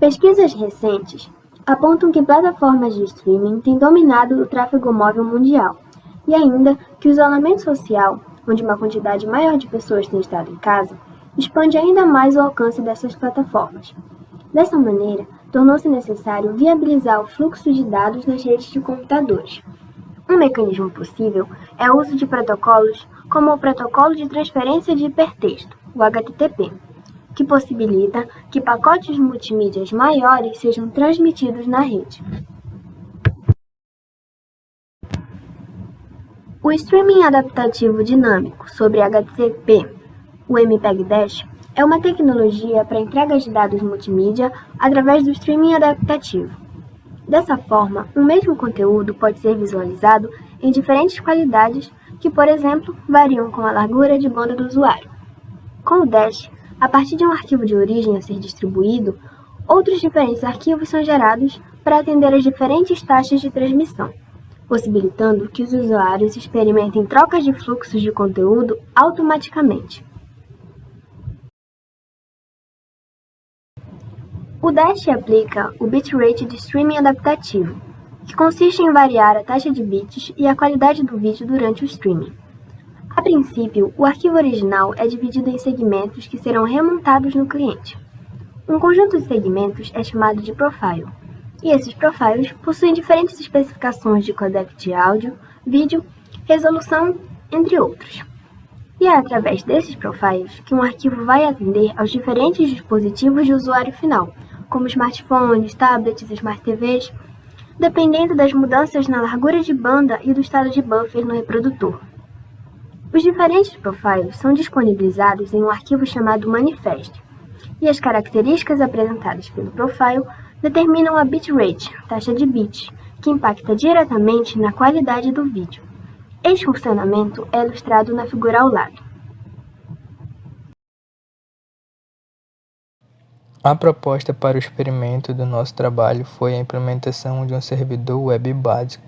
Pesquisas recentes apontam que plataformas de streaming têm dominado o tráfego móvel mundial, e ainda que o isolamento social, onde uma quantidade maior de pessoas tem estado em casa, expande ainda mais o alcance dessas plataformas. Dessa maneira, tornou-se necessário viabilizar o fluxo de dados nas redes de computadores. Um mecanismo possível é o uso de protocolos como o Protocolo de Transferência de Hipertexto, o HTTP, que possibilita que pacotes multimídias maiores sejam transmitidos na rede. O streaming adaptativo dinâmico sobre HTTP, o MPEG-10, é uma tecnologia para entrega de dados multimídia através do streaming adaptativo. Dessa forma, um mesmo conteúdo pode ser visualizado em diferentes qualidades que, por exemplo, variam com a largura de banda do usuário. Com o Dash, a partir de um arquivo de origem a ser distribuído, outros diferentes arquivos são gerados para atender às diferentes taxas de transmissão, possibilitando que os usuários experimentem trocas de fluxos de conteúdo automaticamente. O Dash aplica o bitrate de streaming adaptativo, que consiste em variar a taxa de bits e a qualidade do vídeo durante o streaming. A princípio, o arquivo original é dividido em segmentos que serão remontados no cliente. Um conjunto de segmentos é chamado de profile, e esses profiles possuem diferentes especificações de codec de áudio, vídeo, resolução, entre outros. E é através desses profiles que um arquivo vai atender aos diferentes dispositivos de usuário final, como smartphones, tablets, smart TVs, dependendo das mudanças na largura de banda e do estado de buffer no reprodutor. Os diferentes profiles são disponibilizados em um arquivo chamado manifest, e as características apresentadas pelo profile determinam a bitrate, taxa de bits, que impacta diretamente na qualidade do vídeo. Este funcionamento é ilustrado na figura ao lado. A proposta para o experimento do nosso trabalho foi a implementação de um servidor web básico,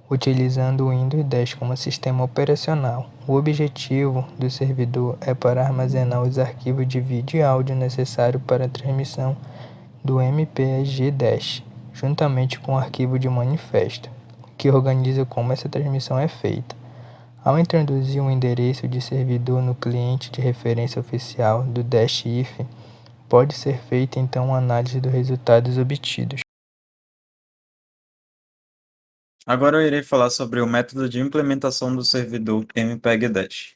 utilizando o Windows 10 como sistema operacional. O objetivo do servidor é para armazenar os arquivos de vídeo e áudio necessários para a transmissão do MPEG-10, juntamente com o arquivo de manifesto, que organiza como essa transmissão é feita. Ao introduzir um endereço de servidor no cliente de referência oficial do Dash-IF, pode ser feita então uma análise dos resultados obtidos. Agora eu irei falar sobre o método de implementação do servidor MPEG-10.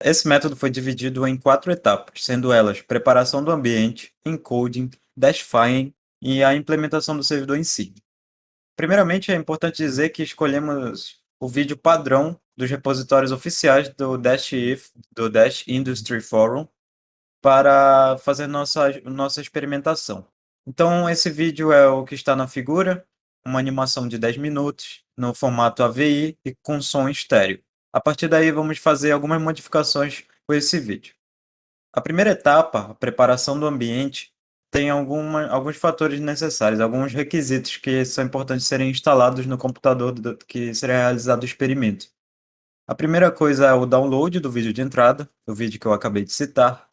Esse método foi dividido em 4 etapas, sendo elas preparação do ambiente, encoding, dashifying e a implementação do servidor em si. Primeiramente, é importante dizer que escolhemos o vídeo padrão dos repositórios oficiais do Dash-IF, do Dash Industry Forum, para fazer nossa experimentação. Então, esse vídeo é o que está na figura, uma animação de 10 minutos, no formato AVI e com som estéreo. A partir daí, vamos fazer algumas modificações com esse vídeo. A primeira etapa, a preparação do ambiente, tem alguns fatores necessários, alguns requisitos que são importantes serem instalados no computador que será realizado o experimento. A primeira coisa é o download do vídeo de entrada, o vídeo que eu acabei de citar.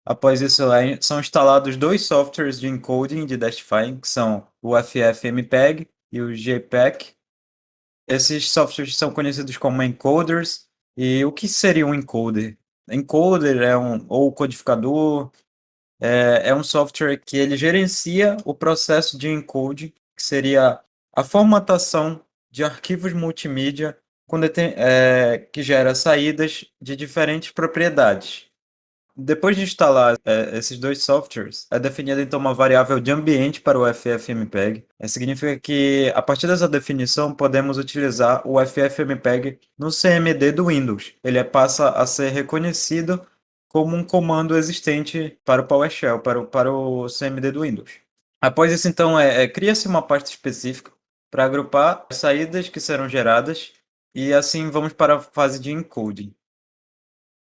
Após isso, são instalados 2 softwares de encoding de Dashifying, que são o FFmpeg e o JPEG. Esses softwares são conhecidos como encoders. E o que seria um encoder? Encoder ou codificador, é um software que ele gerencia o processo de encoding, que seria a formatação de arquivos multimídia que gera saídas de diferentes propriedades. Depois de instalar esses 2 softwares, é definida então uma variável de ambiente para o FFmpeg. Significa que, a partir dessa definição, podemos utilizar o FFmpeg no CMD do Windows. Ele passa a ser reconhecido como um comando existente para o PowerShell, para o CMD do Windows. Após isso, então, cria-se uma pasta específica para agrupar as saídas que serão geradas e assim vamos para a fase de encoding.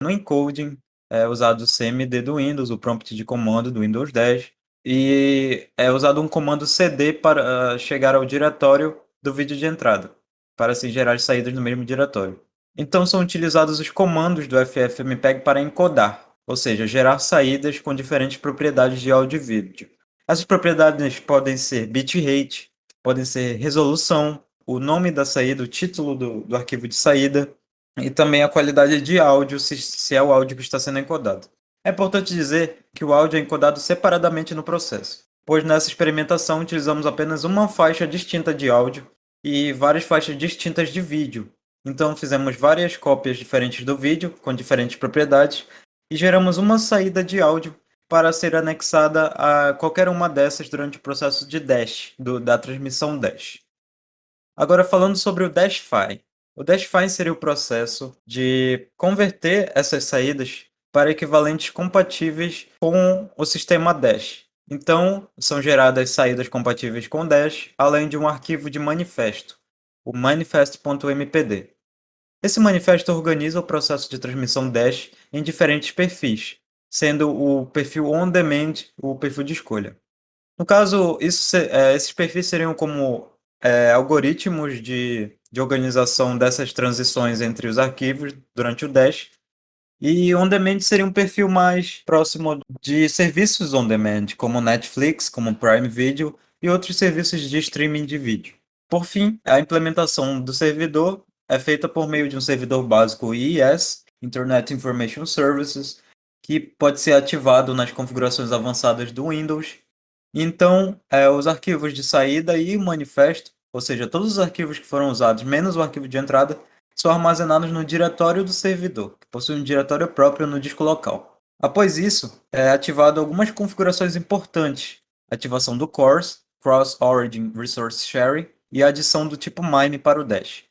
No encoding, é usado o CMD do Windows, o prompt de comando do Windows 10, e é usado um comando cd para chegar ao diretório do vídeo de entrada, para assim gerar as saídas no mesmo diretório. Então são utilizados os comandos do FFmpeg para encodar, ou seja, gerar saídas com diferentes propriedades de áudio e vídeo. Essas propriedades podem ser bitrate, podem ser resolução, o nome da saída, o título do arquivo de saída e também a qualidade de áudio, se é o áudio que está sendo encodado. É importante dizer que o áudio é encodado separadamente no processo, pois nessa experimentação utilizamos apenas uma faixa distinta de áudio e várias faixas distintas de vídeo. Então fizemos várias cópias diferentes do vídeo, com diferentes propriedades, e geramos uma saída de áudio para ser anexada a qualquer uma dessas durante o processo de dash, da transmissão dash. Agora falando sobre o Dashify. O Dashify seria o processo de converter essas saídas para equivalentes compatíveis com o sistema Dash. Então, são geradas saídas compatíveis com Dash, além de um arquivo de manifesto, o manifest.mpd. Esse manifesto organiza o processo de transmissão Dash em diferentes perfis, sendo o perfil on-demand o perfil de escolha. No caso, esses perfis seriam como algoritmos de organização dessas transições entre os arquivos durante o Dash, e on-demand seria um perfil mais próximo de serviços on-demand, como Netflix, como Prime Video e outros serviços de streaming de vídeo. Por fim, a implementação do servidor é feita por meio de um servidor básico IIS, Internet Information Services, que pode ser ativado nas configurações avançadas do Windows. Então, os arquivos de saída e o manifesto, ou seja, todos os arquivos que foram usados, menos o arquivo de entrada, são armazenados no diretório do servidor, que possui um diretório próprio no disco local. Após isso, é ativado algumas configurações importantes: ativação do CORS, Cross Origin Resource Sharing, e a adição do tipo MIME para o Dash.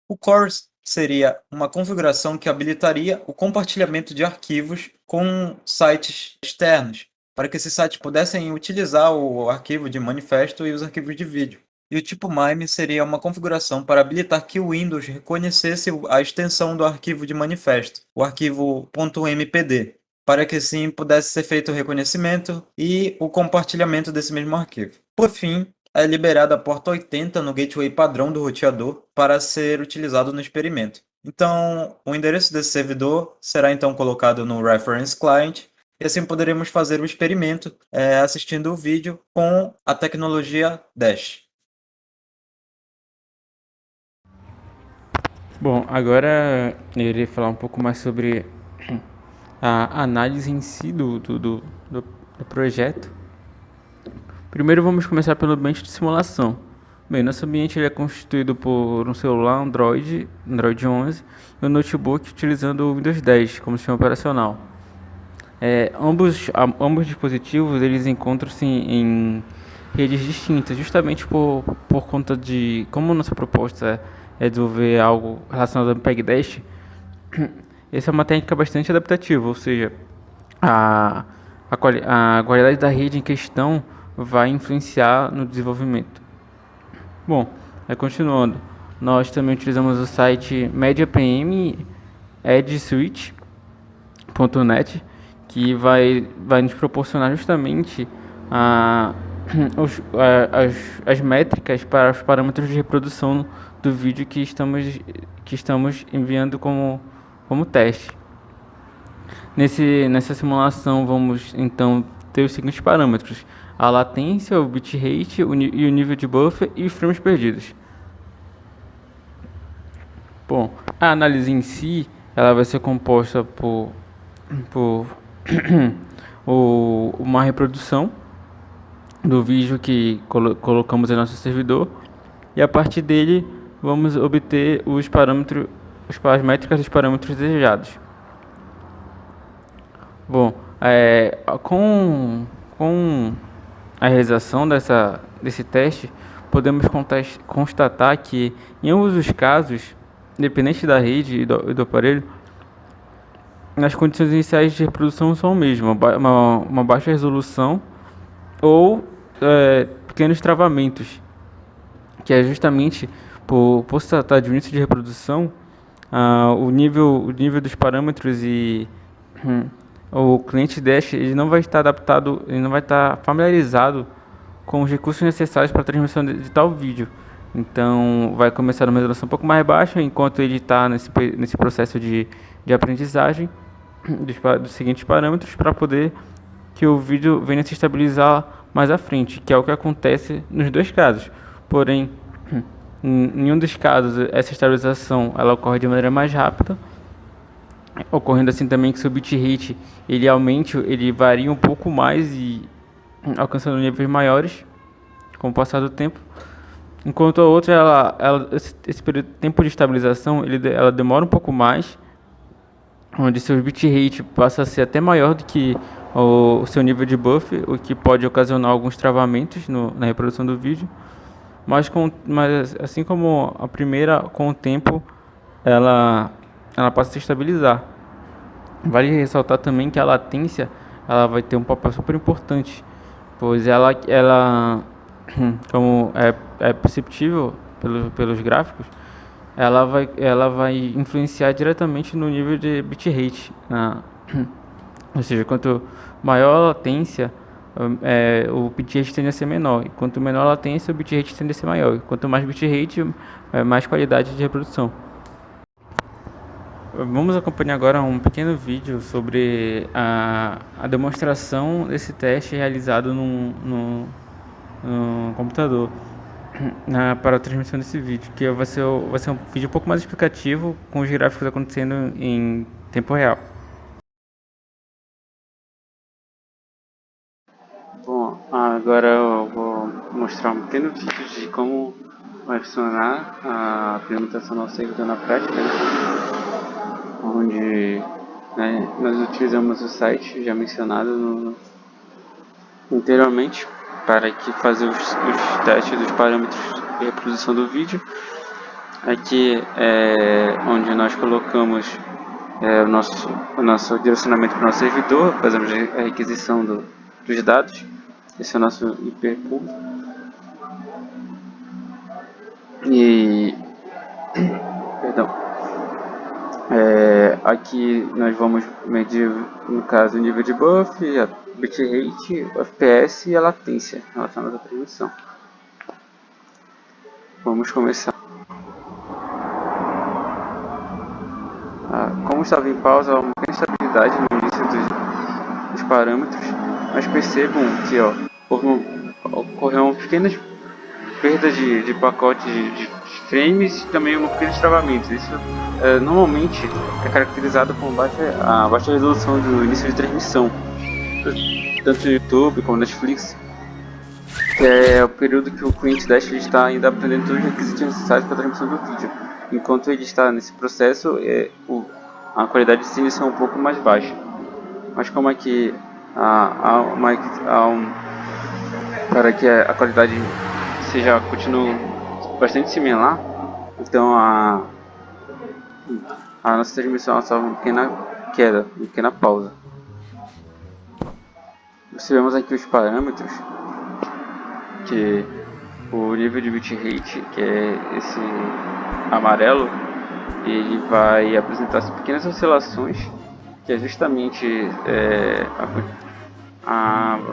O CORS seria uma configuração que habilitaria o compartilhamento de arquivos com sites externos, para que esses sites pudessem utilizar o arquivo de manifesto e os arquivos de vídeo. E o tipo MIME seria uma configuração para habilitar que o Windows reconhecesse a extensão do arquivo de manifesto, o arquivo .mpd, para que assim pudesse ser feito o reconhecimento e o compartilhamento desse mesmo arquivo. Por fim, é liberada a porta 80 no gateway padrão do roteador para ser utilizado no experimento. Então, o endereço desse servidor será então colocado no Reference Client, e assim poderemos fazer o experimento assistindo o vídeo com a tecnologia Dash. Bom, agora eu irei falar um pouco mais sobre a análise em si do projeto. Primeiro vamos começar pelo ambiente de simulação. Bem, nosso ambiente ele é constituído por um celular Android 11 e um notebook utilizando o Windows 10 como sistema operacional. Ambos dispositivos eles encontram-se em redes distintas, justamente por conta de como nossa proposta é desenvolver algo relacionado ao MPEG Dash. Essa é uma técnica bastante adaptativa, ou seja, a qualidade da rede em questão vai influenciar no desenvolvimento. Bom, continuando, nós também utilizamos o site MediaPM EdgeSwitch.net, que vai nos proporcionar justamente as métricas para os parâmetros de reprodução do vídeo que estamos enviando como teste. Nessa simulação vamos então ter os seguintes parâmetros: a latência, o bitrate e o nível de buffer e os frames perdidos. Bom, a análise em si ela vai ser composta por uma reprodução do vídeo que colocamos em nosso servidor, e a partir dele vamos obter as métricas dos parâmetros desejados. Bom, com a realização desse teste, podemos constatar que em ambos os casos, independente da rede e do aparelho, as condições iniciais de reprodução são as mesmas: uma baixa resolução ou pequenos travamentos, que é justamente por se tratar de um índice de reprodução, o nível dos parâmetros e o cliente Dash ele não vai estar adaptado, ele não vai estar familiarizado com os recursos necessários para a transmissão de tal vídeo. Então vai começar numa resolução um pouco mais baixa, enquanto ele está nesse processo de aprendizagem dos seguintes parâmetros, para poder que o vídeo venha se estabilizar mais à frente, que é o que acontece nos dois casos. Porém, em um dos casos, essa estabilização ela ocorre de maneira mais rápida, ocorrendo assim também que seu bitrate ele aumente, ele varia um pouco mais e alcançando níveis maiores com o passar do tempo. Enquanto a outra, esse tempo de estabilização, ela demora um pouco mais, onde seu bitrate passa a ser até maior do que o seu nível de buffer, o que pode ocasionar alguns travamentos na reprodução do vídeo. Mas assim como a primeira, com o tempo, ela passa a se estabilizar. Vale ressaltar também que a latência ela vai ter um papel super importante, pois como é perceptível pelos gráficos, ela vai influenciar diretamente no nível de bitrate, ou seja, quanto maior a latência, o bitrate tende a ser menor, e quanto menor a latência, o bitrate tende a ser maior, e quanto mais bitrate, mais qualidade de reprodução. Vamos acompanhar agora um pequeno vídeo sobre a demonstração desse teste realizado no computador para a transmissão desse vídeo, que vai ser um vídeo um pouco mais explicativo, com os gráficos acontecendo em tempo real. Bom, agora eu vou mostrar um pequeno vídeo de como vai funcionar a implementação do nosso servidor na prática, onde nós utilizamos o site já mencionado anteriormente para fazer os testes dos parâmetros de reprodução do vídeo. Aqui é onde nós colocamos o nosso direcionamento para o nosso servidor, fazemos a requisição dos dados. Esse é o nosso hiperpool. E perdão. Aqui nós vamos medir, no caso, o nível de buff, a bitrate, o FPS e a latência relacionada à transmissão. Vamos começar. Como estava em pausa, há uma pequena instabilidade no início dos parâmetros, mas percebam que ocorreram pequenas perdas de pacote de frames e também um pequeno travamento. Isso normalmente é caracterizado por a baixa resolução do início de transmissão, tanto no YouTube como no Netflix, que é o período que o cliente Dash está ainda aprendendo todos os requisitos necessários para a transmissão do vídeo. Enquanto ele está nesse processo, a qualidade de transmissão é um pouco mais baixa. Mas como aqui para que a qualidade continue bastante similar, então a nossa transmissão sofre uma pequena queda, uma pequena pausa. Observamos aqui os parâmetros, que o nível de bitrate, que é esse amarelo, ele vai apresentar pequenas oscilações, que é justamente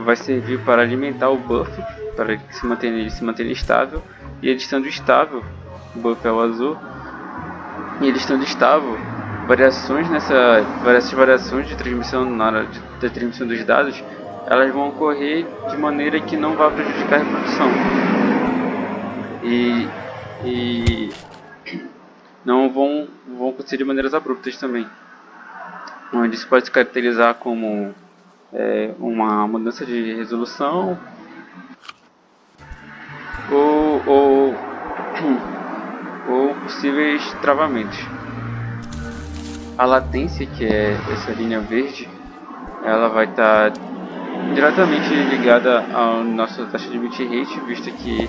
vai servir para alimentar o buffer, para que ele se mantenha estável, e ele estando estável, o buffer é o azul, e ele estando estável, essas variações de transmissão na hora da transmissão dos dados, elas vão ocorrer de maneira que não vai prejudicar a reprodução e não vão acontecer de maneiras abruptas também, onde isso pode se caracterizar como uma mudança de resolução ou possíveis travamentos. A latência, que é essa linha verde, ela vai estar diretamente ligada à nossa taxa de bitrate, visto que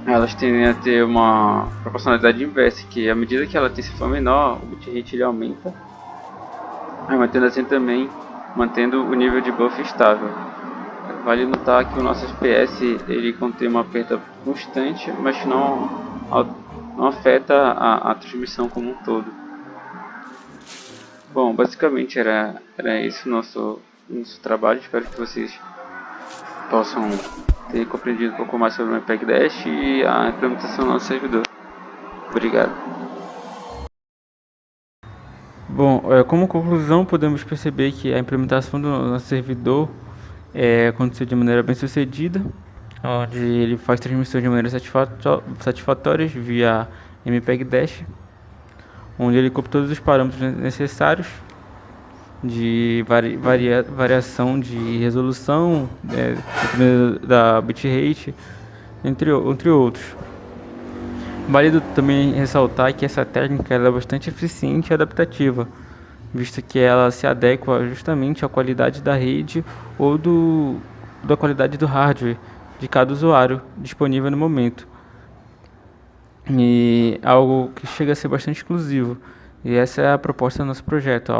elas tendem a ter uma proporcionalidade inversa, que à medida que a latência for menor, o bitrate ele aumenta, mantendo assim também o nível de buffer estável. Vale notar que o nosso FPS ele contém uma perda constante, mas não afeta a transmissão como um todo. Bom, basicamente era isso nosso trabalho. Espero que vocês possam ter compreendido um pouco mais sobre o MPEG Dash e a implementação do nosso servidor. Obrigado. Bom, como conclusão, podemos perceber que a implementação do nosso servidor aconteceu de maneira bem sucedida, onde ele faz transmissão de maneira satisfatória via MPEG Dash, onde ele cobre todos os parâmetros necessários de variação de resolução, da bitrate, entre outros. Válido também ressaltar que essa técnica ela é bastante eficiente e adaptativa, visto que ela se adequa justamente à qualidade da rede ou da qualidade do hardware de cada usuário disponível no momento. E algo que chega a ser bastante exclusivo. E essa é a proposta do nosso projeto,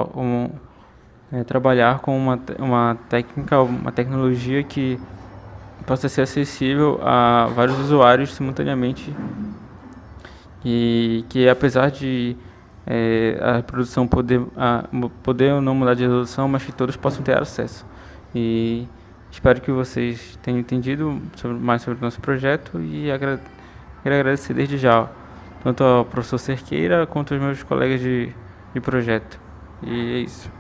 trabalhar com uma técnica, uma tecnologia que possa ser acessível a vários usuários simultaneamente e que apesar de a produção poder ou não mudar de resolução, mas que todos possam ter acesso. E espero que vocês tenham entendido mais sobre o nosso projeto e quero agradecer desde já, tanto ao professor Cerqueira quanto aos meus colegas de projeto. E é isso.